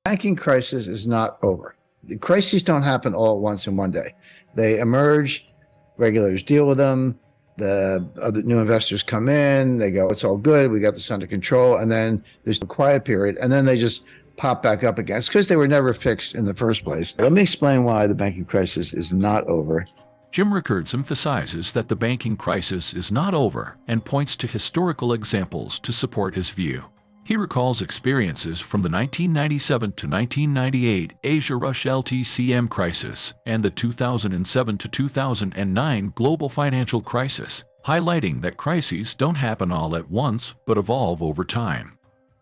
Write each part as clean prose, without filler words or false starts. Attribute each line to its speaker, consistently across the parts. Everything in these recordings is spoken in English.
Speaker 1: Banking crisis is not over. The crises don't happen all at once in one day. They emerge, regulators deal with them, the other new investors come in, they go, it's all good, we got this under control, and then there's a quiet period, and then they just pop back up again. It's because they were never fixed in the first place. Let me explain why the banking crisis is not over.
Speaker 2: Jim Rickards emphasizes that the banking crisis is not over and points to historical examples to support his view. He recalls experiences from the 1997 to 1998 Asia-Russia LTCM crisis and the 2007 to 2009 global financial crisis, highlighting that crises don't happen all at once but evolve over time.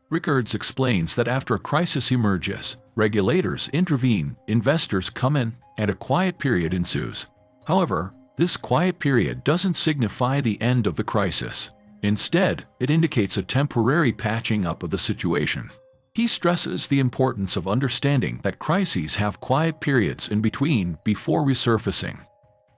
Speaker 2: Rickards explains that after a crisis emerges, regulators intervene, investors come in, and a quiet period ensues. However, this quiet period doesn't signify the end of the crisis. Instead, it indicates a temporary patching up of the situation. He stresses the importance of understanding that crises have quiet periods in between before resurfacing.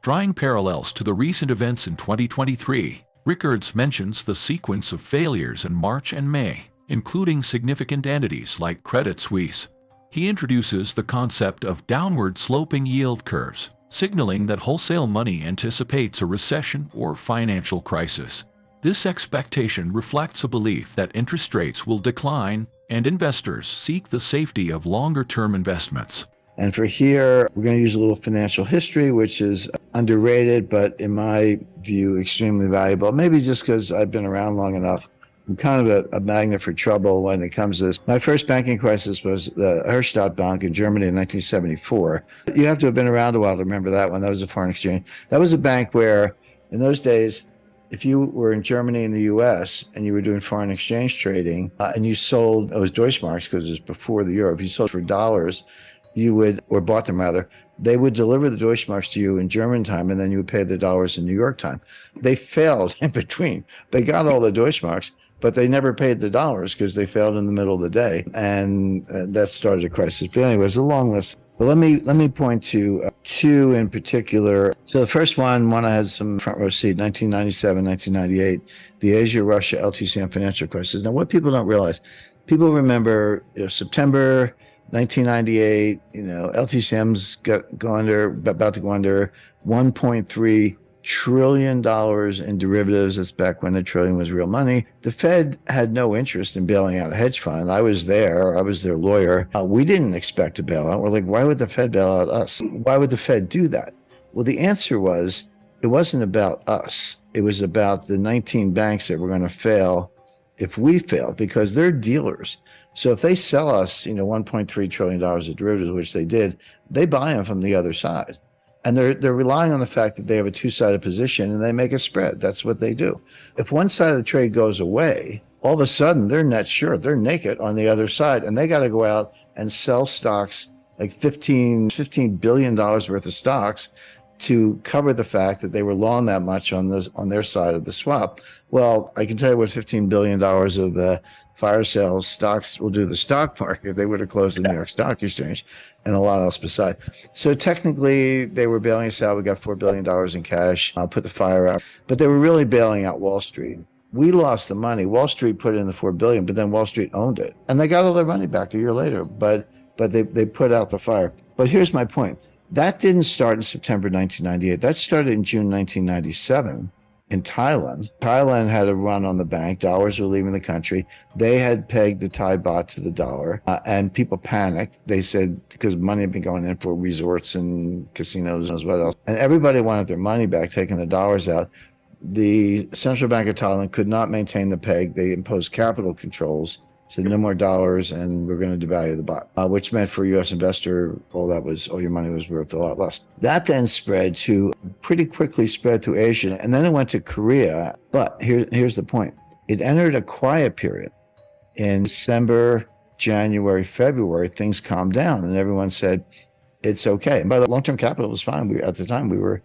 Speaker 2: Drawing parallels to the recent events in 2023, Rickards mentions the sequence of failures in March and May, including significant entities like Credit Suisse. He introduces the concept of downward sloping yield curves, signaling that wholesale money anticipates a recession or financial crisis. This expectation reflects a belief that interest rates will decline and investors seek the safety of longer-term investments.
Speaker 1: And for here, we're going to use a little financial history, which is underrated, but in my view, extremely valuable. Maybe just because I've been around long enough. I'm kind of a magnet for trouble when it comes to this. My first banking crisis was the Herstatt Bank in Germany in 1974. You have to have been around a while to remember that one. That was a foreign exchange. That was a bank where, in those days, if you were in Germany and the US and you were doing foreign exchange trading and you sold, it was Deutschmarks because it was before the euro, if you sold for dollars, you would, or bought them rather, they would deliver the Deutschmarks to you in German time and then you would pay the dollars in New York time. They failed in between. They got all the Deutschmarks, but they never paid the dollars because they failed in the middle of the day. And that started a crisis. But anyway, it's a long list. But let me point to two in particular. So the first one I had some front row seat, 1997, 1998, the Asia-Russia LTCM financial crisis. Now, what people don't realize, people remember September 1998, LTCM's about to go under $1.3 trillion in derivatives. That's back when a trillion was real money. The Fed had no interest in bailing out a hedge fund. I was there. I was their lawyer. We didn't expect a bailout. We're like, why would the Fed bail out us? Why would the Fed do that? Well, the answer was, it wasn't about us. It was about the 19 banks that were going to fail if we failed, because they're dealers. So if they sell us, $1.3 trillion of derivatives, which they did, they buy them from the other side. And they're relying on the fact that they have a two-sided position and they make a spread. That's what they do. If one side of the trade goes away, all of a sudden they're net short. They're naked on the other side, and they got to go out and sell stocks, like $15 billion worth of stocks, to cover the fact that they were long that much on their side of the swap. Well, I can tell you what $15 billion of fire sales stocks will do to the stock market if they would have closed the New York Stock Exchange, and a lot else beside. So technically, they were bailing us out. We got $4 billion in cash. I'll put the fire out. But they were really bailing out Wall Street. We lost the money. Wall Street put in the $4 billion, but then Wall Street owned it. And they got all their money back a year later, but they put out the fire. But here's my point. That didn't start in September 1998. That started in June 1997 in Thailand. Thailand had a run on the bank. Dollars were leaving the country. They had pegged the Thai baht to the dollar, and people panicked. They said, because money had been going in for resorts and casinos and what else, and everybody wanted their money back, taking the dollars out. The Central Bank of Thailand could not maintain the peg. They imposed capital controls, said no more dollars, and we're going to devalue the baht, which meant for a U.S. investor, all your money was worth a lot less. That then pretty quickly spread to Asia, and then it went to Korea. But here's the point. It entered a quiet period. In December, January, February, things calmed down, and everyone said, it's okay. And by the long-term capital was fine. At the time, we were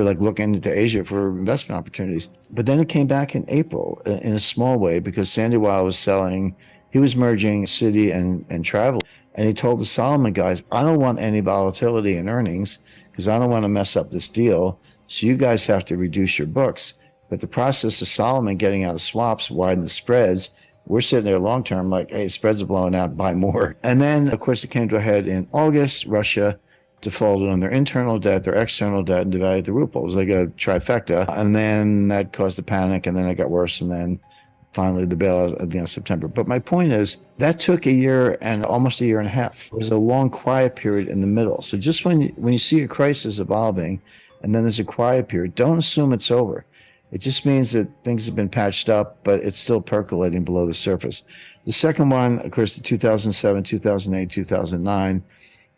Speaker 1: like looking into Asia for investment opportunities. But then it came back in April in a small way, because Sandy Weil was selling. He was merging Citi and Travel. And he told the Solomon guys, I don't want any volatility in earnings because I don't want to mess up this deal. So you guys have to reduce your books. But the process of Solomon getting out of swaps widened the spreads. We're sitting there long term like, hey, spreads are blowing out, buy more. And then, of course, it came to a head in August. Russia defaulted on their internal debt, their external debt, and devalued the ruble. It was like a trifecta. And then that caused a panic, and then it got worse. And then finally the bailout at the end of September. But my point is that took a year and almost a year and a half. It was a long quiet period in the middle. So just when you see a crisis evolving and then there's a quiet period, don't assume it's over. It just means that things have been patched up, but it's still percolating below the surface. The second one, of course, the 2007, 2008, 2009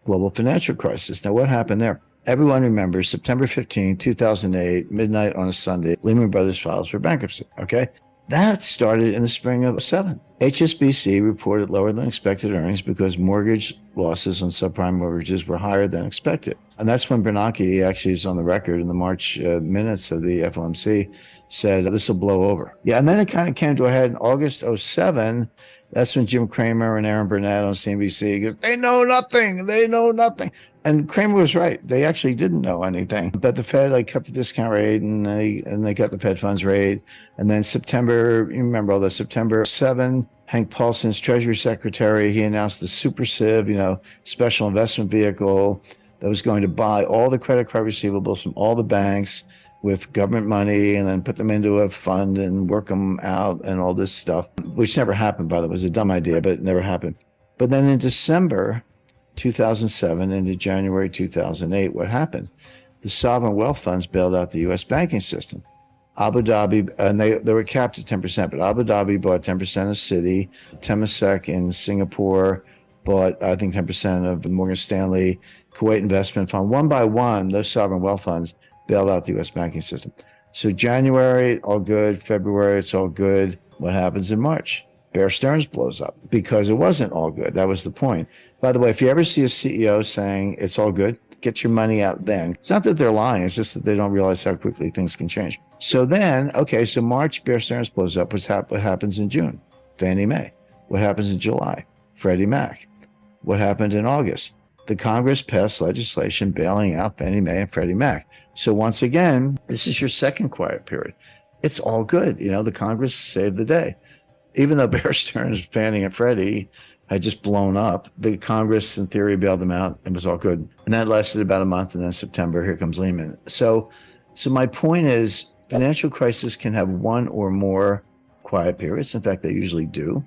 Speaker 1: global financial crisis. Now, what happened there? Everyone remembers September 15, 2008, midnight on a Sunday, Lehman Brothers files for bankruptcy, okay? That started in the spring of '07. HSBC reported lower than expected earnings because mortgage losses on subprime mortgages were higher than expected. And that's when Bernanke, actually is on the record in the March minutes of the FOMC, said this will blow over. Yeah, and then it kind of came to a head in August '07. That's when Jim Cramer and Aaron Burnett on CNBC goes, they know nothing. They know nothing. And Cramer was right. They actually didn't know anything. But the Fed cut the discount rate and they got the Fed funds rate. And then September, you remember all this, September 7, Hank Paulson's Treasury Secretary, he announced the Super Civ, special investment vehicle that was going to buy all the credit card receivables from all the banks with government money and then put them into a fund and work them out and all this stuff, which never happened, by the way. It was a dumb idea, but it never happened. But then in December 2007 into January 2008, what happened? The sovereign wealth funds bailed out the U.S. banking system. Abu Dhabi, and they were capped at 10%, but Abu Dhabi bought 10% of Citi, Temasek in Singapore bought, I think, 10% of Morgan Stanley, Kuwait Investment Fund. One by one, those sovereign wealth funds bailed out the U.S. banking system. So January, all good. February, it's all good. What happens in March? Bear Stearns blows up because it wasn't all good. That was the point. By the way, if you ever see a CEO saying it's all good, get your money out then. It's not that they're lying. It's just that they don't realize how quickly things can change. So then, okay, so March, Bear Stearns blows up. What happens in June? Fannie Mae. What happens in July? Freddie Mac. What happened in August? The Congress passed legislation bailing out Fannie Mae and Freddie Mac. So once again, this is your second quiet period. It's all good. The Congress saved the day. Even though Bear Stearns, Fannie, and Freddie had just blown up, the Congress, in theory, bailed them out. It was all good. And that lasted about a month. And then September, here comes Lehman. So my point is, financial crisis can have one or more quiet periods. In fact, they usually do.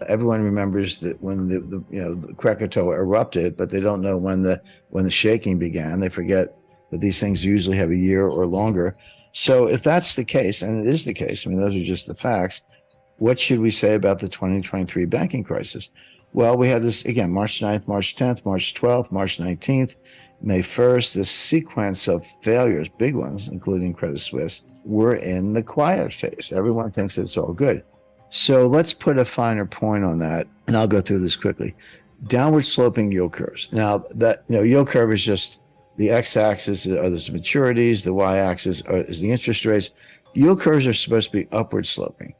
Speaker 1: Everyone remembers that when the Krakatoa erupted, but they don't know when the shaking began. They forget that these things usually have a year or longer. So if that's the case, and it is the case, those are just the facts, what should we say about the 2023 banking crisis? Well, we had this, again, March 9th, March 10th, March 12th, March 19th, May 1st, this sequence of failures, big ones, including Credit Suisse, we're in the quiet phase. Everyone thinks it's all good. So let's put a finer point on that, and I'll go through this quickly. Downward sloping yield curves. Now, that yield curve is just the x-axis are the maturities, the y-axis is the interest rates. Yield curves are supposed to be upward sloping.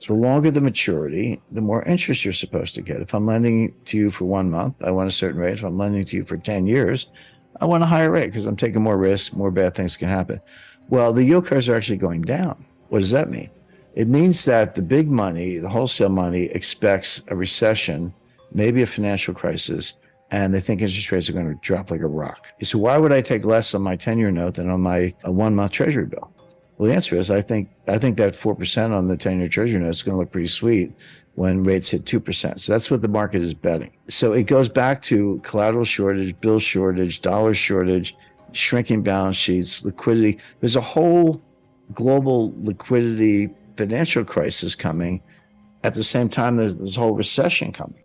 Speaker 1: The longer the maturity, the more interest you're supposed to get. If I'm lending to you for 1 month, I want a certain rate. If I'm lending to you for 10 years, I want a higher rate because I'm taking more risk, more bad things can happen. Well, the yield curves are actually going down. What does that mean? It means that the big money, the wholesale money, expects a recession, maybe a financial crisis, and they think interest rates are going to drop like a rock. So why would I take less on my 10-year note than on my 1-month Treasury bill? Well, the answer is I think that 4% on the 10-year Treasury note is going to look pretty sweet when rates hit 2%. So that's what the market is betting. So it goes back to collateral shortage, bill shortage, dollar shortage, shrinking balance sheets, liquidity. There's a whole global liquidity financial crisis coming. At the same time, there's this whole recession coming.